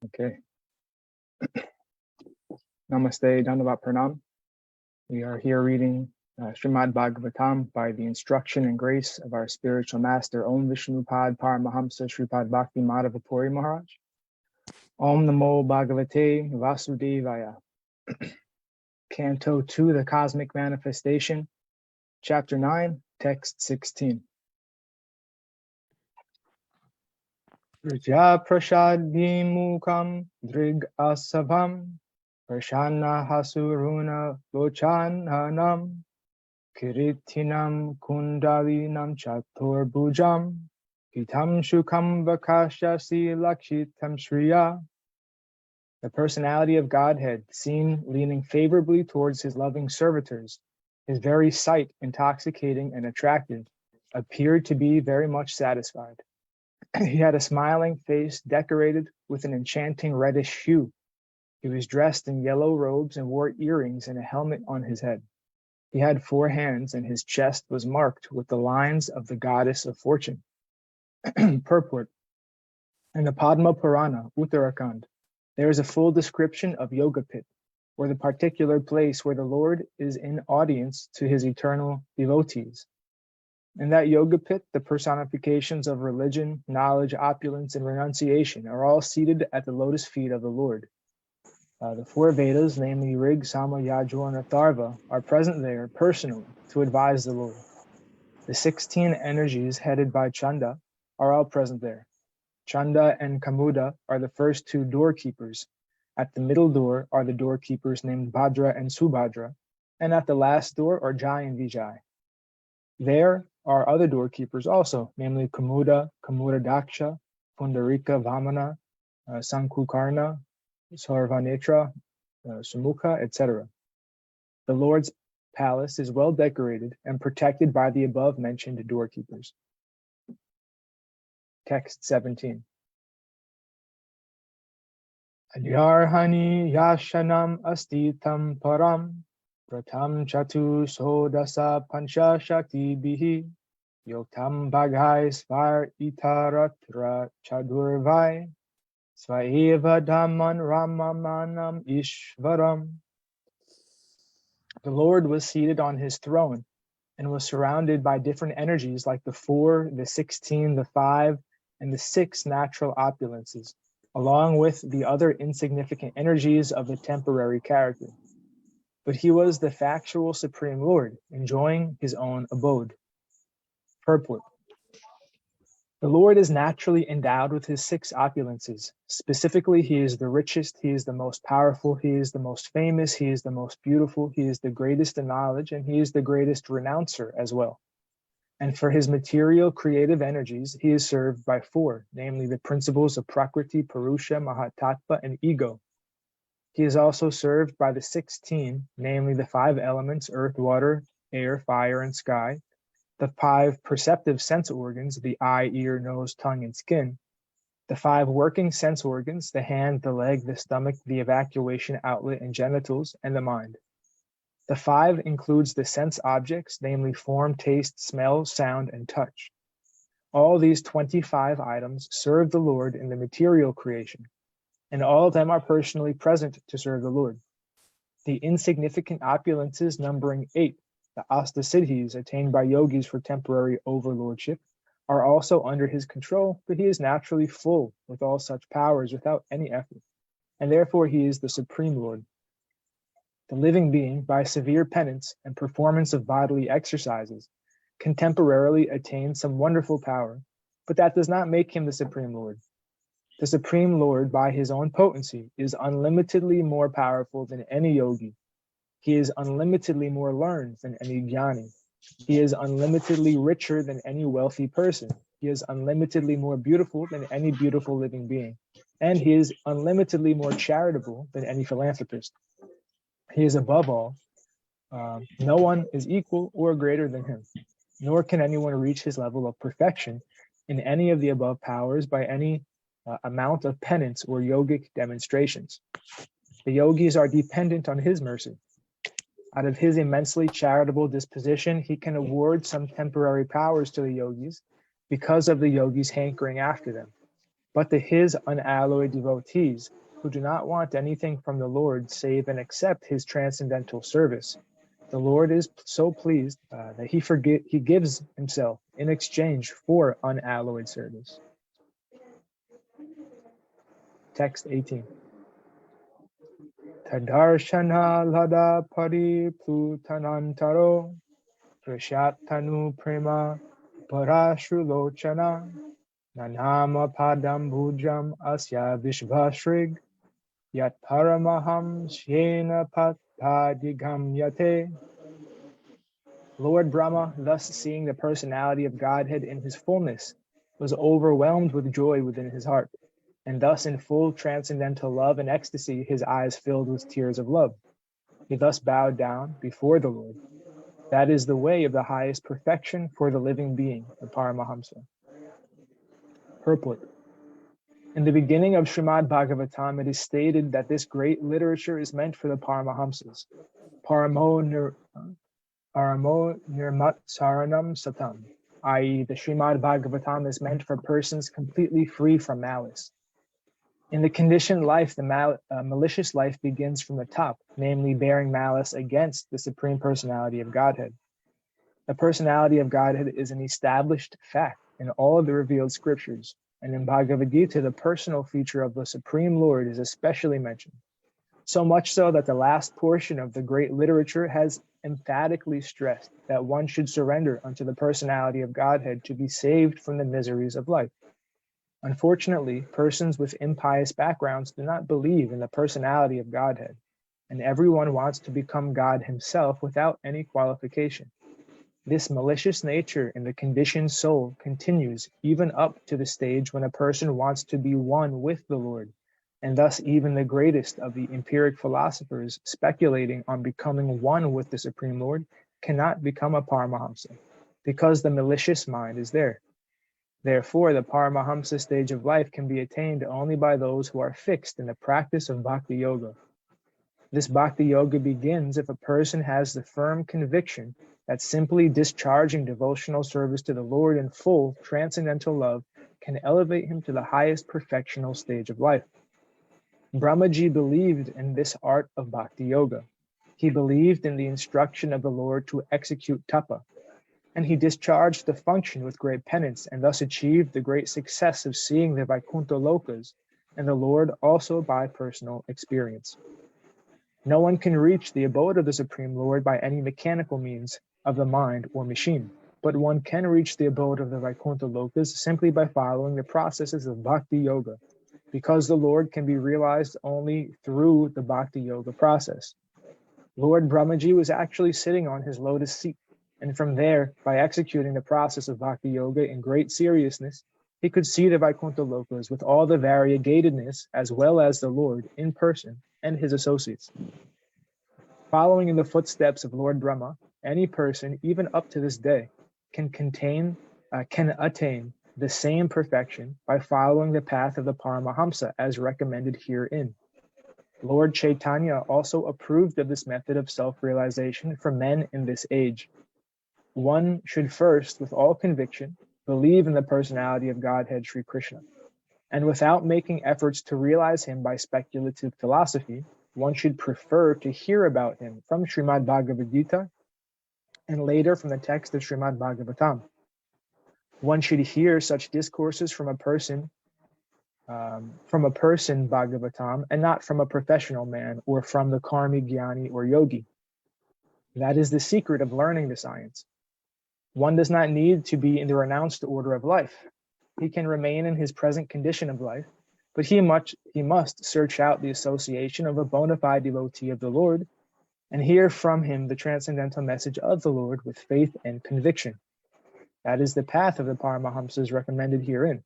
Okay. Namaste, Dandavat Pranam. We are here reading Srimad Bhagavatam by the instruction and grace of our spiritual master, Om Vishnupad Paramahamsa Sripad Bhakti Madhava Puri Maharaj. Om Namo Bhagavate Vasudevaya. Canto 2, the Cosmic Manifestation, Chapter 9, Text 16. Raja Prasad Vimukam Drig Asabam Prashanna Hasuruna Lochananam Kiritinam Kundalinam Chatur Bhujam Hitam Shukam Vakashasi Lakshitam Shriya. The personality of Godhead, seen leaning favorably towards his loving servitors, his very sight intoxicating and attractive, appeared to be very much satisfied. He had a smiling face decorated with an enchanting reddish hue. He was dressed in yellow robes and wore earrings and a helmet on his head. He had 4 hands, and his chest was marked with the lines of the goddess of fortune. Purport. In the Padma Purana, Uttarakhand, there is a full description of Yoga Pit, or the particular place where the Lord is in audience to his eternal devotees. In that Yoga Pit, the personifications of religion, knowledge, opulence, and renunciation are all seated at the lotus feet of the Lord. The 4 Vedas, namely Rig, Sama, Yajur, and Atharva, are present there personally to advise the Lord. The 16 energies headed by Chanda are all present there. Chanda and Kamuda are the first 2 doorkeepers. At the middle door are the doorkeepers named Bhadra and Subhadra, and at the last door are Jai and Vijay. There are other doorkeepers also, namely Kamuda, Daksha, Pundarika, Vamana, Sankukarna, Sarvanetra, Sumukha, etc. The Lord's palace is well decorated and protected by the above mentioned doorkeepers. Text 17. Adyarhani yashanam astitam param pratam chatu sodasa pancha shakti bihi yoktam bhagai svar itaratra chadurvai svaeva dhamman ramamanam ishvaram. The Lord was seated on his throne and was surrounded by different energies like the 4, the 16, the 5, and the 6 natural opulences, along with the other insignificant energies of the temporary character. But he was the factual Supreme Lord, enjoying his own abode. Purport. The Lord is naturally endowed with his 6 opulences. Specifically, he is the richest, he is the most powerful, he is the most famous, he is the most beautiful, he is the greatest in knowledge, and he is the greatest renouncer as well. And for his material creative energies, he is served by 4, namely the principles of Prakriti, Purusha, Mahatattva, and Ego. He is also served by the 16, namely the 5 elements, earth, water, air, fire, and sky, the 5 perceptive sense organs, the eye, ear, nose, tongue, and skin, the 5 working sense organs, the hand, the leg, the stomach, the evacuation outlet and genitals, and the mind. The 5 includes the sense objects, namely form, taste, smell, sound, and touch. All these 25 items serve the Lord in the material creation, and all of them are personally present to serve the Lord. The insignificant opulences numbering 8, the astasiddhis attained by yogis for temporary overlordship, are also under his control, but he is naturally full with all such powers without any effort, and therefore he is the Supreme Lord. The living being, by severe penance and performance of bodily exercises, can temporarily attain some wonderful power, but that does not make him the Supreme Lord. The Supreme Lord, by his own potency, is unlimitedly more powerful than any yogi. He is unlimitedly more learned than any jnani. He is unlimitedly richer than any wealthy person. He is unlimitedly more beautiful than any beautiful living being. And he is unlimitedly more charitable than any philanthropist. He is above all. No one is equal or greater than him, nor can anyone reach his level of perfection in any of the above powers by any amount of penance or yogic demonstrations. The yogis are dependent on his mercy. Out of his immensely charitable disposition, he can award some temporary powers to the yogis because of the yogis hankering after them. but to his unalloyed devotees, who do not want anything from the Lord save and accept his transcendental service, the Lord is so pleased that he gives himself in exchange for unalloyed service. Text 18. Tadarshana lada pariplutanantaro Krishatanu prema parashrulochana Nanama padam bhujam asya vishvashrig Yat paramaham shyena padigam yate. Lord Brahma, thus seeing the personality of Godhead in his fullness, was overwhelmed with joy within his heart, and thus in full transcendental love and ecstasy, his eyes filled with tears of love. He thus bowed down before the Lord. That is the way of the highest perfection for the living being, the Paramahamsa. Purport. In the beginning of Srimad Bhagavatam, it is stated that this great literature is meant for the Paramahamsas. Paramo nirmat saranam satam, i.e. the Srimad Bhagavatam is meant for persons completely free from malice. In the conditioned life, the malicious life begins from the top, namely bearing malice against the Supreme Personality of Godhead. The Personality of Godhead is an established fact in all of the revealed scriptures, and in Bhagavad Gita, the personal feature of the Supreme Lord is especially mentioned. So much so that the last portion of the great literature has emphatically stressed that one should surrender unto the personality of Godhead to be saved from the miseries of life. Unfortunately, persons with impious backgrounds do not believe in the personality of Godhead, and everyone wants to become God himself without any qualification. This malicious nature in the conditioned soul continues even up to the stage when a person wants to be one with the Lord, and thus even the greatest of the empiric philosophers speculating on becoming one with the Supreme Lord cannot become a Paramahamsa, because the malicious mind is there. Therefore, the Paramahamsa stage of life can be attained only by those who are fixed in the practice of Bhakti Yoga. This Bhakti Yoga begins if a person has the firm conviction that simply discharging devotional service to the Lord in full transcendental love can elevate him to the highest perfectional stage of life. Brahmaji believed in this art of Bhakti Yoga. He believed in the instruction of the Lord to execute tapa, and he discharged the function with great penance and thus achieved the great success of seeing the Vaikuntha Lokas and the Lord also by personal experience. No one can reach the abode of the Supreme Lord by any mechanical means of the mind or machine, but one can reach the abode of the Vaikuntha Lokas simply by following the processes of Bhakti Yoga, because the Lord can be realized only through the Bhakti Yoga process. Lord Brahmaji was actually sitting on his lotus seat, and from there, by executing the process of Bhakti Yoga in great seriousness, he could see the Vaikuntha Lokas with all the variegatedness as well as the Lord in person and his associates. Following in the footsteps of Lord Brahma, any person, even up to this day, can attain the same perfection by following the path of the Paramahamsa as recommended herein. Lord Chaitanya also approved of this method of self-realization for men in this age. One should first, with all conviction, believe in the personality of Godhead Sri Krishna, and without making efforts to realize him by speculative philosophy, one should prefer to hear about him from Srimad Bhagavad Gita and later from the text of Srimad Bhagavatam. One should hear such discourses from a person Bhagavatam, and not from a professional man or from the karmi, jnani, or yogi. That is the secret of learning the science. One does not need to be in the renounced order of life. He can remain in his present condition of life, but he must search out the association of a bona fide devotee of the Lord and hear from him the transcendental message of the Lord with faith and conviction. That is the path of the Paramahamsas recommended herein.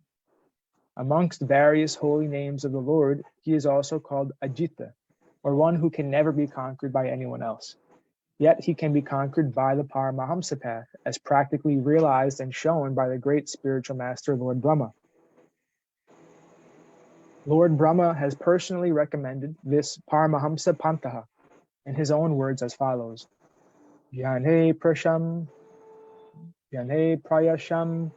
Amongst various holy names of the Lord, he is also called Ajita, or one who can never be conquered by anyone else. Yet he can be conquered by the Paramahamsa path, as practically realized and shown by the great spiritual master, Lord Brahma. Lord Brahma has personally recommended this Paramahamsa Pantaha in his own words as follows: Jnane prayasham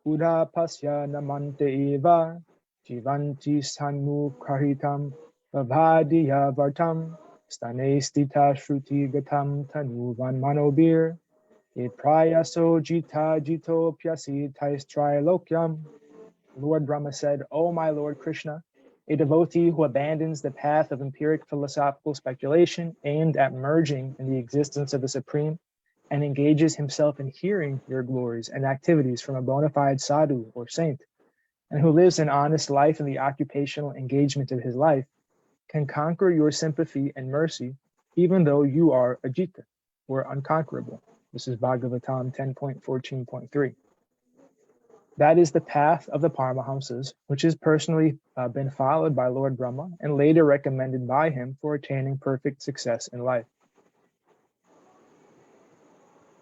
udapasya namante eva Jivanti Sanmukhahitam Vavadiya Vartam Stane Stita Shruti Gatam Tanuvan Manobir Prayaso Jita Jito Pyasi Tais Trilokyam. Lord Brahma said, O my Lord Krishna, a devotee who abandons the path of empiric philosophical speculation aimed at merging in the existence of the Supreme and engages himself in hearing your glories and activities from a bona fide sadhu or saint, and who lives an honest life in the occupational engagement of his life, can conquer your sympathy and mercy, even though you are ajita, or unconquerable. This is Bhagavatam 10.14.3. That is the path of the Paramahamsas, which has personally been followed by Lord Brahma and later recommended by him for attaining perfect success in life.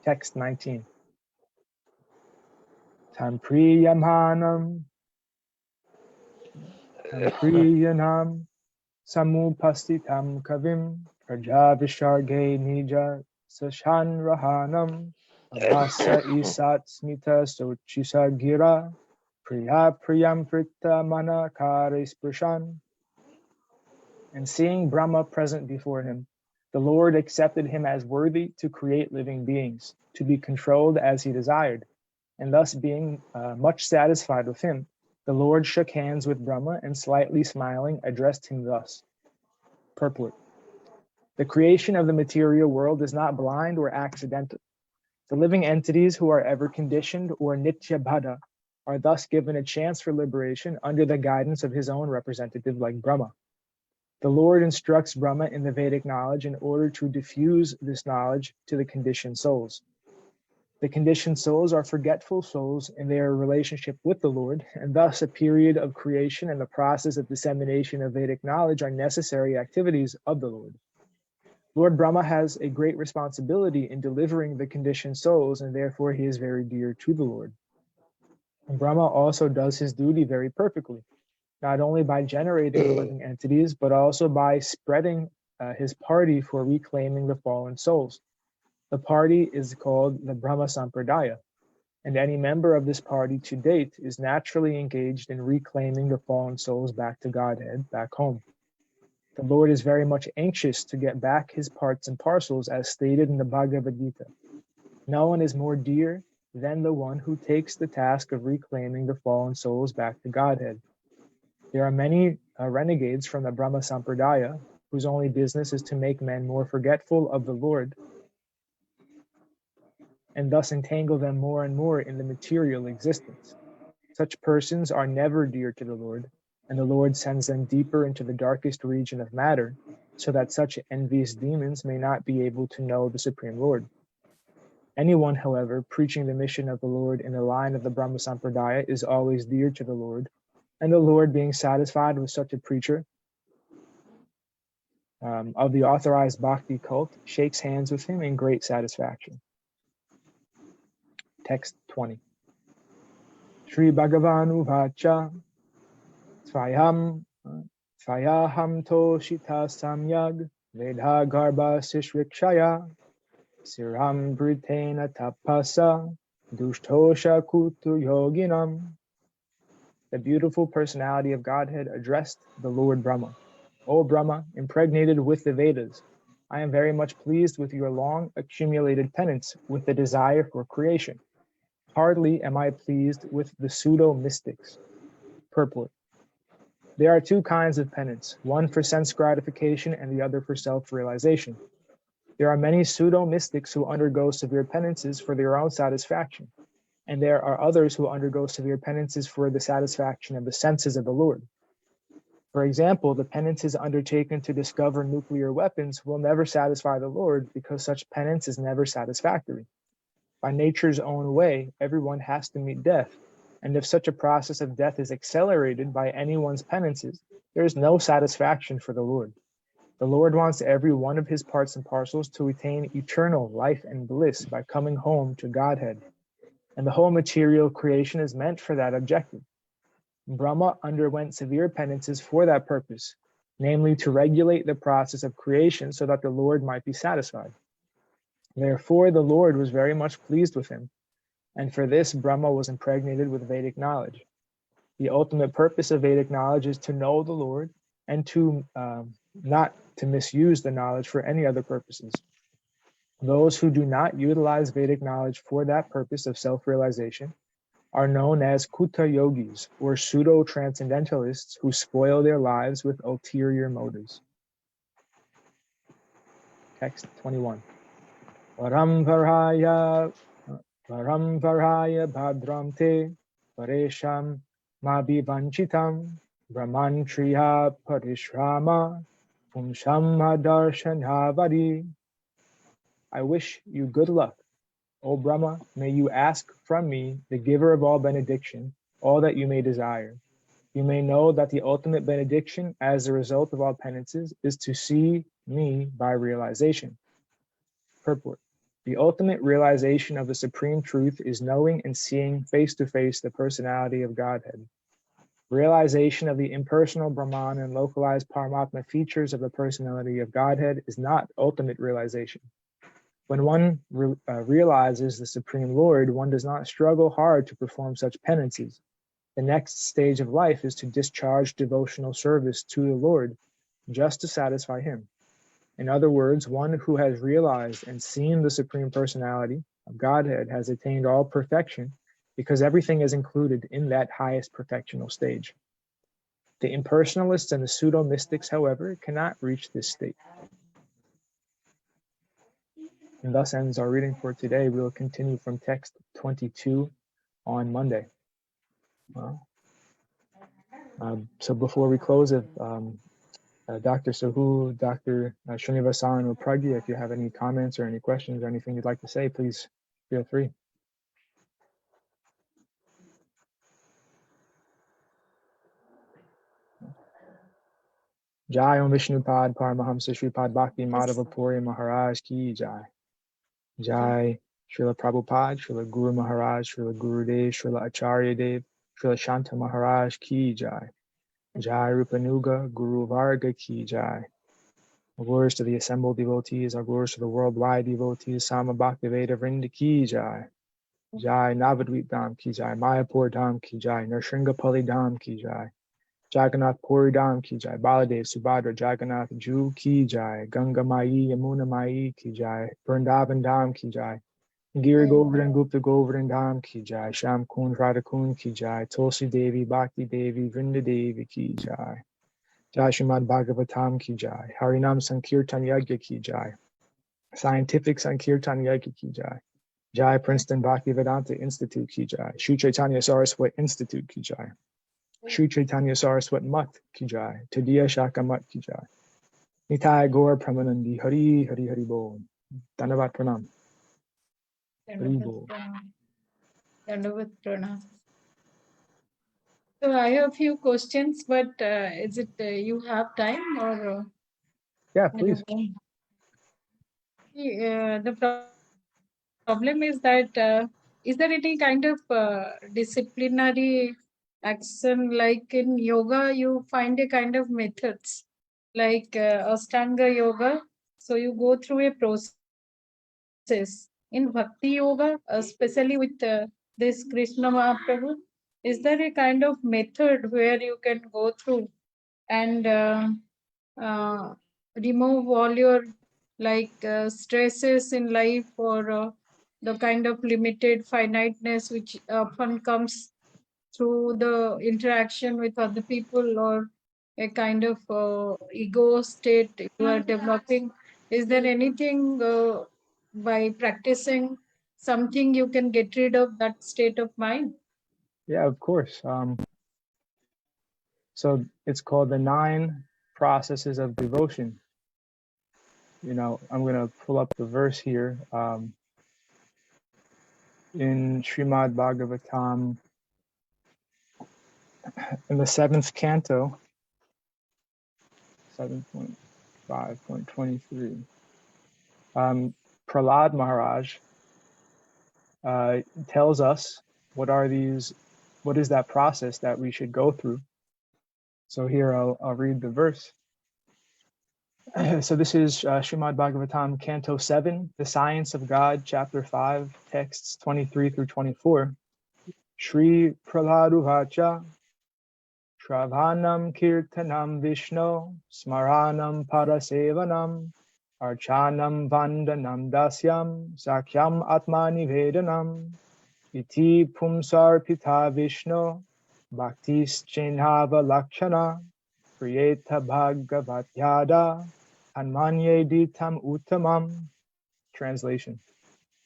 Text 19. Tampriyamanam Tampriyanam Samupastitam Kavim Prajavisharge Nija Sashanrahanam Abhasa Isat Smita Sochisa Gira Priya Priyam Prita Manakare Sprishan. And seeing Brahma present before him, the Lord accepted him as worthy to create living beings, to be controlled as he desired, and thus being much satisfied with him, the Lord shook hands with Brahma and slightly smiling addressed him thus. Purport. The creation of the material world is not blind or accidental. The living entities who are ever conditioned or nitya bhada are thus given a chance for liberation under the guidance of his own representative like Brahma. The Lord instructs Brahma in the Vedic knowledge in order to diffuse this knowledge to the conditioned souls. The conditioned souls are forgetful souls in their relationship with the Lord, and thus a period of creation and the process of dissemination of Vedic knowledge are necessary activities of the Lord. Lord Brahma has a great responsibility in delivering the conditioned souls, and therefore he is very dear to the Lord. And Brahma also does his duty very perfectly, not only by generating the living entities, but also by spreading his party for reclaiming the fallen souls. The party is called the Brahma Sampradaya, and any member of this party to date is naturally engaged in reclaiming the fallen souls back to Godhead, back home. The Lord is very much anxious to get back his parts and parcels as stated in the Bhagavad Gita. No one is more dear than the one who takes the task of reclaiming the fallen souls back to Godhead. There are many renegades from the Brahma Sampradaya whose only business is to make men more forgetful of the Lord and thus entangle them more and more in the material existence. Such persons are never dear to the Lord, and the Lord sends them deeper into the darkest region of matter, so that such envious demons may not be able to know the Supreme Lord. Anyone, however, preaching the mission of the Lord in the line of the Brahma Sampradaya is always dear to the Lord, and the Lord, being satisfied with such a preacher of the authorized bhakti cult, shakes hands with him in great satisfaction. Text 20. Sri Bhagavan Uvacha Svayaham Toshita Samyag Vedha Garba Sishrikshaya Siram Britena Tapasa Dushtosha Kutu Yoginam. The beautiful personality of Godhead addressed the Lord Brahma. O Brahma, impregnated with the Vedas, I am very much pleased with your long accumulated penance with the desire for creation. Hardly am I pleased with the pseudo-mystics. Purport. There are two kinds of penance, one for sense gratification and the other for self-realization. There are many pseudo-mystics who undergo severe penances for their own satisfaction, and there are others who undergo severe penances for the satisfaction of the senses of the Lord. For example, the penances undertaken to discover nuclear weapons will never satisfy the Lord because such penance is never satisfactory. By nature's own way, everyone has to meet death, and if such a process of death is accelerated by anyone's penances, there is no satisfaction for the Lord. The Lord wants every one of his parts and parcels to attain eternal life and bliss by coming home to Godhead, and the whole material creation is meant for that objective. Brahma underwent severe penances for that purpose, namely to regulate the process of creation so that the Lord might be satisfied. Therefore, the Lord was very much pleased with him, and for this Brahma was impregnated with Vedic knowledge. The ultimate purpose of Vedic knowledge is to know the Lord and to not to misuse the knowledge for any other purposes. Those who do not utilize Vedic knowledge for that purpose of self-realization are known as Kuta yogis, or pseudo-transcendentalists who spoil their lives with ulterior motives. Text 21. Varam varhaya bhadram te paresham mabhivanchitam brahman triya parishrama pumsham darshanhavari. I wish you good luck, O Brahma. May you ask from me, the giver of all benediction, all that you may desire. You may know that the ultimate benediction as a result of all penances is to see me by realization. Purport. The ultimate realization of the supreme truth is knowing and seeing face to face the personality of Godhead. Realization of the impersonal Brahman and localized Paramatma features of the personality of Godhead is not ultimate realization. When one realizes the Supreme Lord, one does not struggle hard to perform such penances. The next stage of life is to discharge devotional service to the Lord, just to satisfy him. In other words, one who has realized and seen the Supreme Personality of Godhead has attained all perfection, because everything is included in that highest perfectional stage. The impersonalists and the pseudo-mystics, however, cannot reach this state. And thus ends our reading for today. We will continue from text 22 on Monday. So before we close, if Dr. Sahu, Dr. Srinivasan, or Pragya, if you have any comments or any questions or anything you'd like to say, please feel free. Jai Om Vishnupad Paramahamsa Shripad Bhakti Madhava Puri Maharaj Ki Jai. Jai Srila Prabhupada, Srila Guru Maharaj, Srila Gurudev, Srila Acharya Dev, Srila Shanta Maharaj Ki Jai. Jai Rupanuga Guru Varga Ki Jai. Our glories to the assembled devotees, our glories to the worldwide devotees, Sama Bhaktiveda Vrinda Ki Jai. Jai Navadvip Dham Ki Jai, Mayapur Dham Ki Jai, Narshringapalli Dham Ki Jai. Jagannath Puri Dham Ki Jai, Baladev Subhadra Jagannath Ju Ki Jai, Ganga Mai Yamuna Mai Ki Jai, Vrindavan Dham Ki Jai, Giri Govardhan Gupta Govardhan Dham Ki Jai, Sham Kund Radha Kund Ki Jai, Tulsi Devi Bhakti Devi Vrinda Devi Ki Jai, Jai Srimad Bhagavatam Ki Jai, Harinam Sankirtan Yagya Ki Jai, Scientific Sankirtan Yagya Ki Jai, Jai Princeton Bhaktivedanta Institute Ki Jai, Sri Chaitanya Saraswat Institute Ki Jai, Sri Chaitanya Saraswat Mat Ki Jai, Tadiya Shaka Mat Ki Jai, Nitai Gaur Pramanandi, Hari Hari Hari Bol, Dhanavat Pranam. Hari Bol. Dandavat Pranam. So I have a few questions, but is it you have time or? Yeah, please. The problem is that is there any kind of disciplinary action, like in yoga you find a kind of methods like Ashtanga yoga, so you go through a process. In Bhakti yoga, especially with this Krishna Mahaprabhu, is there a kind of method where you can go through and remove all your stresses in life, or the kind of limited finiteness which often comes through the interaction with other people, or a kind of ego state you are developing? Is there anything by practicing something you can get rid of that state of mind? Yeah, of course. So it's called the 9 processes of devotion. You know, I'm going to pull up the verse here. In Srimad Bhagavatam, in the 7th canto, 7.5.23, Prahlad Maharaj tells us what is that process that we should go through. So here I'll read the verse. So this is Srimad Bhagavatam, Canto 7, The Science of God, Chapter 5, texts 23 through 24. Shri Prahlad Uvacha Shravanam Kirtanam Vishno, Smaranam Parasevanam, Archanam Vandanam Dasyam, Sakyam Atmani Vedanam, Iti Pumsar Pita Vishno, Bhaktis Chinhava Lakshana, Priyeta Bhagavat Yada, Anmanye Ditam Uttamam. Translation.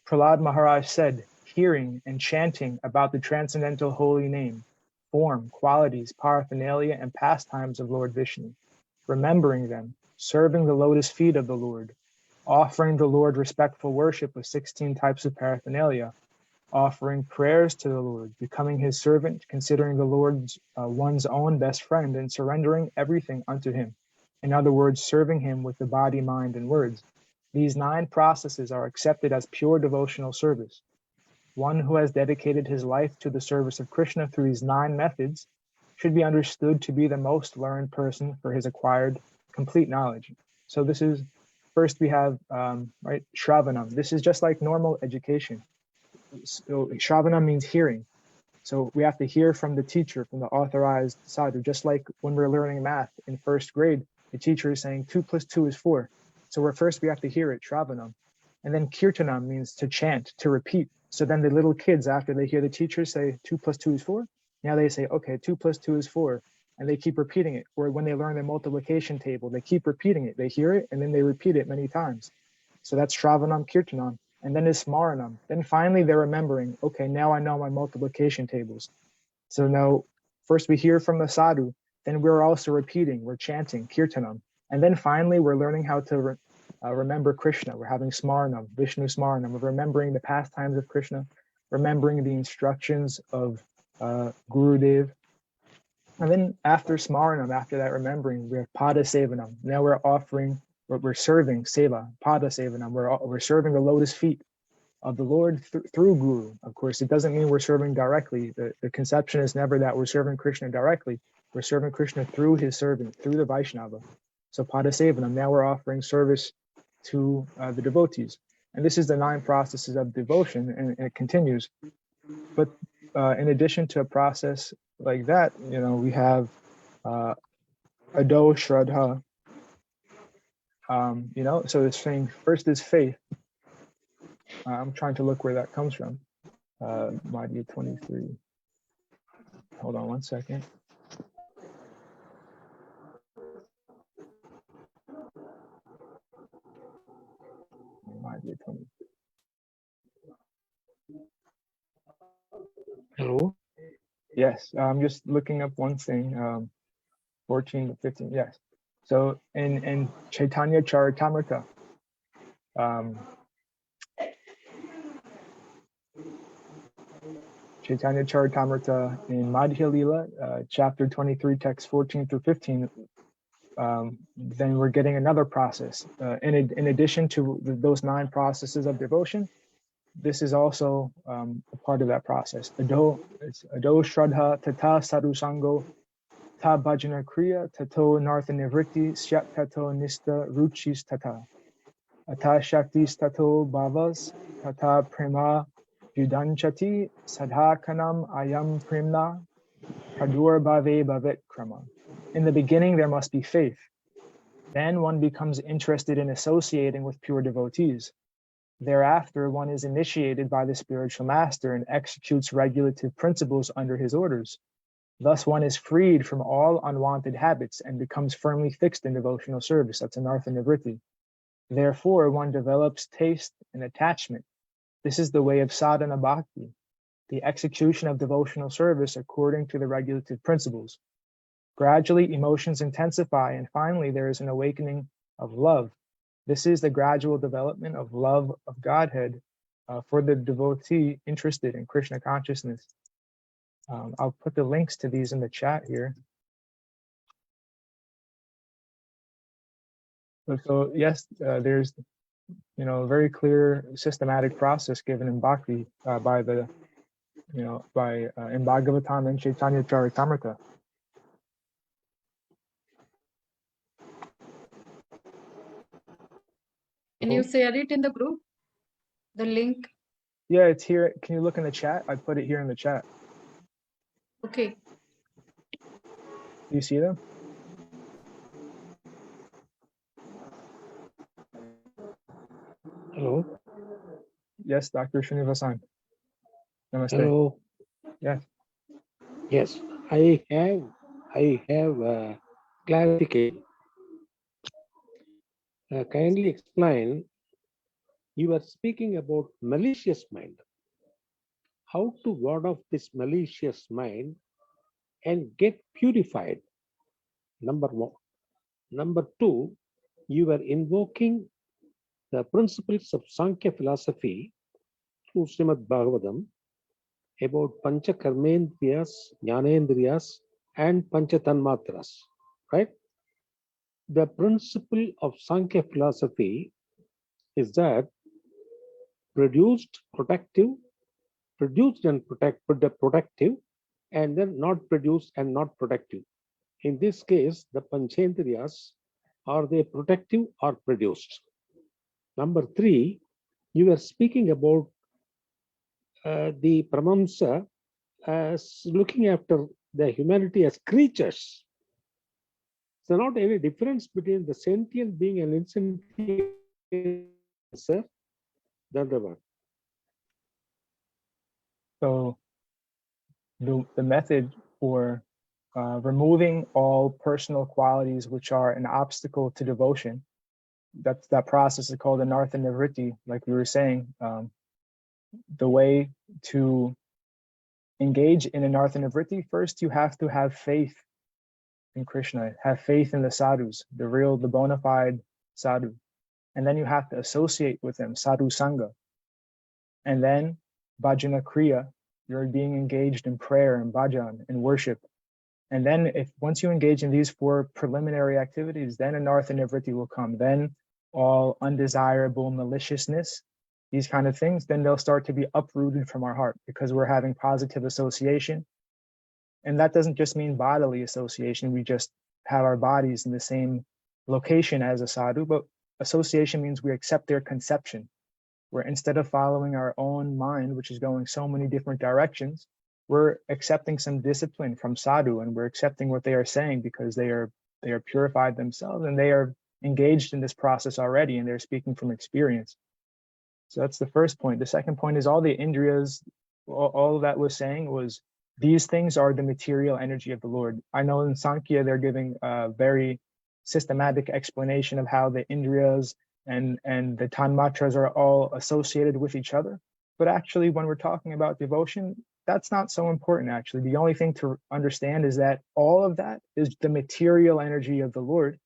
Prahlad Maharaj said, hearing and chanting about the transcendental holy name, form, qualities, paraphernalia, and pastimes of Lord Vishnu, remembering them, serving the lotus feet of the Lord, offering the Lord respectful worship with 16 types of paraphernalia, offering prayers to the Lord, becoming his servant, considering the Lord one's own best friend, and surrendering everything unto him. In other words, serving him with the body, mind, and words. These 9 processes are accepted as pure devotional service. One who has dedicated his life to the service of Krishna through these 9 methods should be understood to be the most learned person for his acquired complete knowledge. So this is, first we have, right, Shravanam. This is just like normal education. So Shravana means hearing. So we have to hear from the teacher, from the authorized sadhu, just like when we're learning math in 1st grade, the teacher is saying 2 + 2 is 4. So we have to hear it, Shravanam. And then Kirtanam means to chant, to repeat. So then the little kids, after they hear the teacher say 2 + 2 is 4, now they say, okay, 2 + 2 is 4. And they keep repeating it. Or when they learn the multiplication table, they keep repeating it. They hear it and then they repeat it many times. So that's Shravanam, Kirtanam. And then is Smaranam. Then finally they're remembering, okay, now I know my multiplication tables. So now first we hear from the sadhu, then we're also repeating, we're chanting, Kirtanam. And then finally we're learning how to remember Krishna. We're having Smaranam, Vishnu Smaranam. We're remembering the pastimes of Krishna, remembering the instructions of Gurudev. And then after Smaranam, after that remembering, we have Pada Sevanam. Now we're offering, we're serving Seva, Pada Sevanam. We're serving the lotus feet of the Lord through Guru. Of course, it doesn't mean we're serving directly. The conception is never that we're serving Krishna directly. We're serving Krishna through his servant, through the Vaishnava. So Pada Sevanam, now we're offering service to the devotees. And this is the 9 processes of devotion, and it continues. But in addition to a process like that, we have Ado Shraddha. So it's saying first is faith. I'm trying to look where that comes from. Madhya 23. Hold on one second. Madhya 23. Hello? Yes, I'm just looking up one thing. 14 to 15, yes. So in Chaitanya Charitamrita, Chaitanya Charitamrita in Madhya Lila, chapter 23, text 14 through 15, then we're getting another process. In addition to those 9 processes of devotion, this is also a part of that process. Ado Shraddha Tata Sadhu Sango Ta Bhajana Kriya Tato Nartha Nivritti Syat Tato Nista Ruchis Tata Ata Shaktis Tato Bhavas Tata Prema Yudanchati Sadhakanam Ayam Premna Pradur Bhave Bhavet Krama. In the beginning, there must be faith. Then one becomes interested in associating with pure devotees. Thereafter, one is initiated by the spiritual master and executes regulative principles under his orders. Thus, one is freed from all unwanted habits and becomes firmly fixed in devotional service. That's anartha nivritti. Therefore, one develops taste and attachment. This is the way of sadhana bhakti, the execution of devotional service according to the regulative principles. Gradually, emotions intensify, and finally, there is an awakening of love. This is the gradual development of love of Godhead for the devotee interested in Krishna consciousness. I'll put the links to these in the chat here. So yes, there's a very clear systematic process given in Bhakti by the in Bhagavatam and Chaitanya Charitamrita. Can you share it in the group? The link? Yeah, it's here. Can you look in the chat? I put it here in the chat. Okay. Do you see them? Hello. Yes, Dr. Srinivasan. Namaste. Hello. Yes. Yes, I have clarification. Kindly explain. You are speaking about malicious mind. How to ward off this malicious mind and get purified? Number one. Number two, you are invoking the principles of Sankhya philosophy through Srimad Bhagavatam about Pancha Karmendriyas, Jnanendriyas, and Pancha Tanmatras, right? The principle of Sankhya philosophy is that produced and protective, and then not produced and not productive. In this case, the Panchendriyas, are they protective or produced? Number three, you are speaking about the Pramamsa as looking after the humanity as creatures. So not any difference between the sentient being and insentient, sir. Dandavad. So the method for removing all personal qualities which are an obstacle to devotion, that process is called anartha nivritti, like we were saying. The way to engage in anartha nivritti, first you have to have faith in Krishna, have faith in the sadhus, the bona fide sadhu. And then you have to associate with them, sadhu sangha. And then bhajana kriya, you're being engaged in prayer and bhajan and worship. And then once you engage in these four preliminary activities, then anartha nivritti will come. Then all undesirable maliciousness, these kind of things, then they'll start to be uprooted from our heart because we're having positive association. And that doesn't just mean bodily association. We just have our bodies in the same location as a sadhu, but association means we accept their conception, where instead of following our own mind, which is going so many different directions, we're accepting some discipline from sadhu, and we're accepting what they are saying because they are purified themselves and they are engaged in this process already, and they're speaking from experience. So that's the first point. The second point is all the indriyas, all that was saying was these things are the material energy of the Lord. I know in Sankhya they're giving a very systematic explanation of how the indriyas and the tanmatras are all associated with each other. But actually, when we're talking about devotion, that's not so important, actually. The only thing to understand is that all of that is the material energy of the Lord,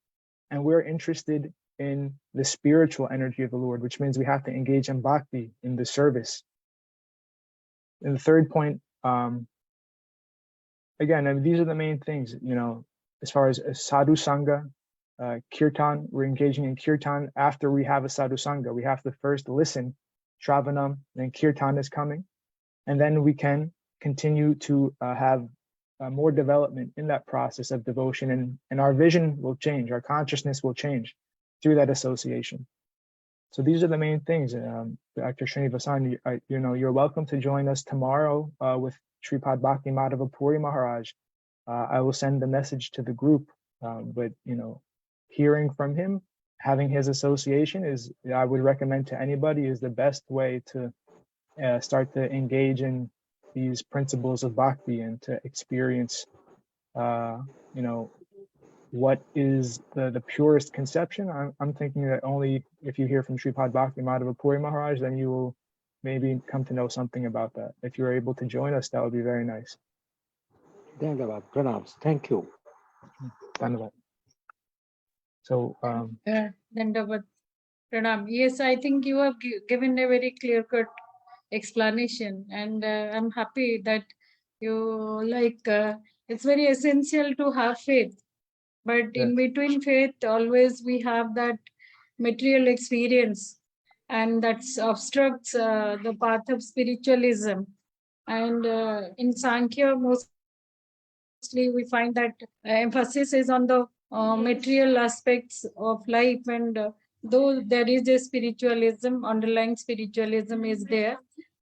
and we're interested in the spiritual energy of the Lord, which means we have to engage in bhakti, in the service. And the third point, again, I mean, these are the main things, as far as sadhu sangha, kirtan, we're engaging in kirtan after we have a sadhu sangha. We have to first listen, shravanam, then kirtan is coming. And then we can continue to have more development in that process of devotion, and our vision will change, our consciousness will change through that association. So these are the main things. Dr. Srinivasan, you're welcome to join us tomorrow with Sripad Bhakti Madhava Puri Maharaj. I will send the message to the group, but hearing from him, having his association I would recommend to anybody, is the best way to start to engage in these principles of bhakti and to experience, what is the purest conception. I'm thinking that only if you hear from Sripad Bhakti Madhava Puri Maharaj, then you will maybe come to know something about that. If you're able to join us, that would be very nice. Dandavad, pranams. Thank you. Dhanyavad. So, Dandavad Pranam. Yes, I think you have given a very clear-cut explanation, and I'm happy that you it's very essential to have faith, but in between faith always we have that material experience, and that obstructs the path of spiritualism. And in Sankhya mostly we find that emphasis is on the material aspects of life, and though there is a spiritualism, underlying spiritualism is there,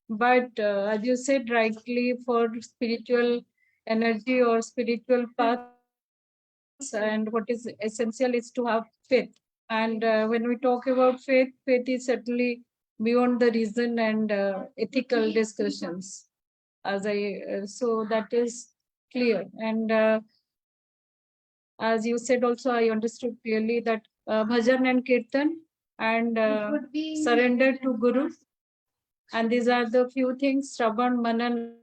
but as you said rightly, for spiritual energy or spiritual path, and what is essential is to have faith. And when we talk about faith, faith is certainly beyond the reason and ethical discussions. As I so that is clear. And as you said, also I understood clearly that bhajan and kirtan and surrender to Guru. And these are the few things, Shravan, Manan,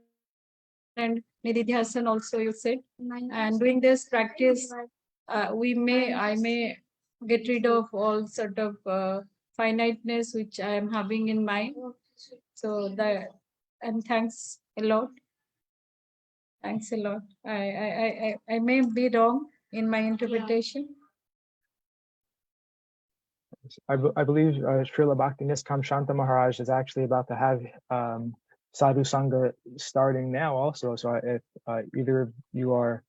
and Nididhyasan also you said. And doing this practice, I may get rid of all sort of finiteness which I am having in mind. So that, and thanks a lot. Thanks a lot. I may be wrong in my interpretation. I believe Srila Bhakti-Niskam Shanta Maharaj is actually about to have Sadhu Sangha starting now also. So if either of you are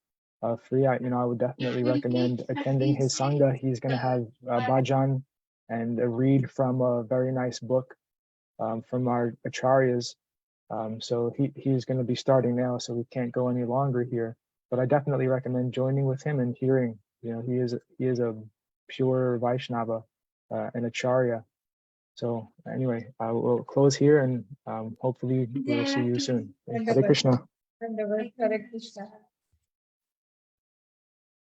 free, I would definitely recommend attending his Sangha. He's going to have bhajan and a read from a very nice book from our acharyas. So he's going to be starting now, so we can't go any longer here. But I definitely recommend joining with him and hearing. He is a pure Vaishnava, an acharya. So anyway, I will close here, and hopefully we'll see you soon. Hare Krishna. Hare Krishna.